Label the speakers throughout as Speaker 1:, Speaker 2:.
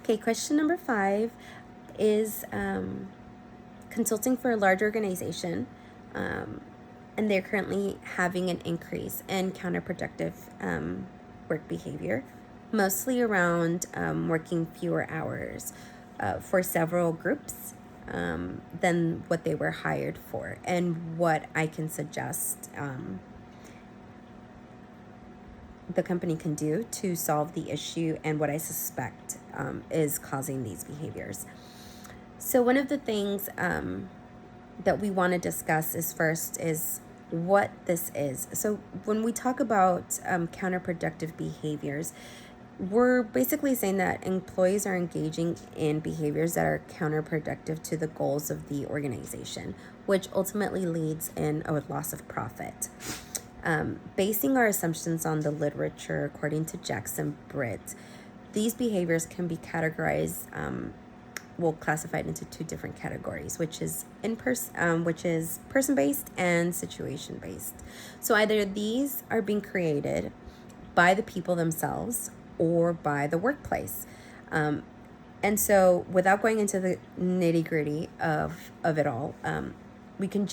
Speaker 1: Okay, question number 5 is consulting for a large organization, and they're currently having an increase in counterproductive work behavior, mostly around working fewer hours for several groups than what they were hired for, and what I can suggest the company can do to solve the issue, and what I suspect is causing these behaviors. So one of the things that we want to discuss is what this is. So when we talk about counterproductive behaviors, we're basically saying that employees are engaging in behaviors that are counterproductive to the goals of the organization, which ultimately leads in a loss of profit. Basing our assumptions on the literature, according to Jackson Britt, these behaviors can be categorized, classified into 2 different categories, which is person-based and situation-based. So either these are being created by the people themselves or by the workplace. And so without going into the nitty-gritty of it all, we can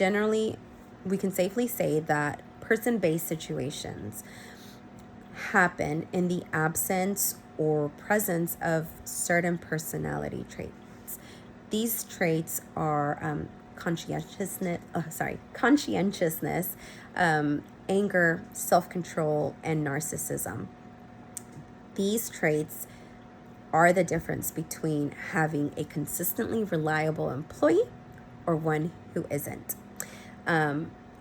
Speaker 1: safely say that person-based situations happen in the absence or presence of certain personality traits. These traits are conscientiousness, anger, self-control, and narcissism. These traits are the difference between having a consistently reliable employee or one who isn't.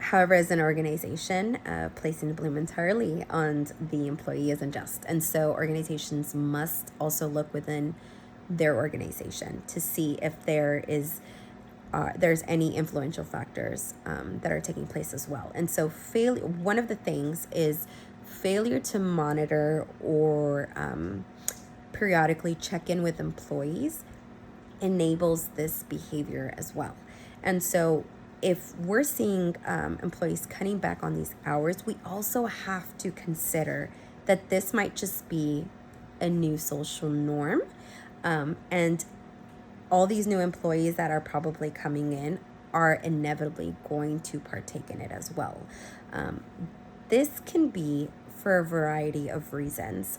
Speaker 1: However, as an organization, placing the blame entirely on the employee is unjust. And so organizations must also look within their organization to see if there's any influential factors that are taking place as well. And so one of the things is failure to monitor or periodically check in with employees enables this behavior as well. And so if we're seeing employees cutting back on these hours, we also have to consider that this might just be a new social norm. And all these new employees that are probably coming in are inevitably going to partake in it as well. This can be for a variety of reasons,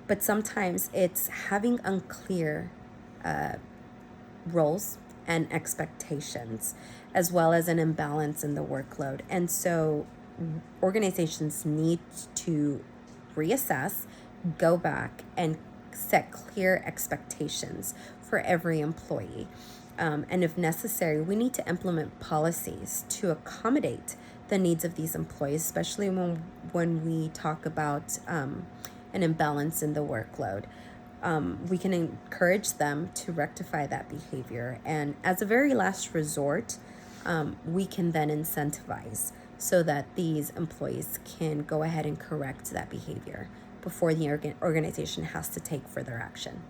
Speaker 1: but sometimes it's having unclear roles and expectations, as well as an imbalance in the workload. And so organizations need to reassess, go back, and set clear expectations for every employee. And if necessary, we need to implement policies to accommodate the needs of these employees, especially when we talk about an imbalance in the workload. We can encourage them to rectify that behavior. And as a very last resort, we can then incentivize so that these employees can go ahead and correct that behavior before the organization has to take further action.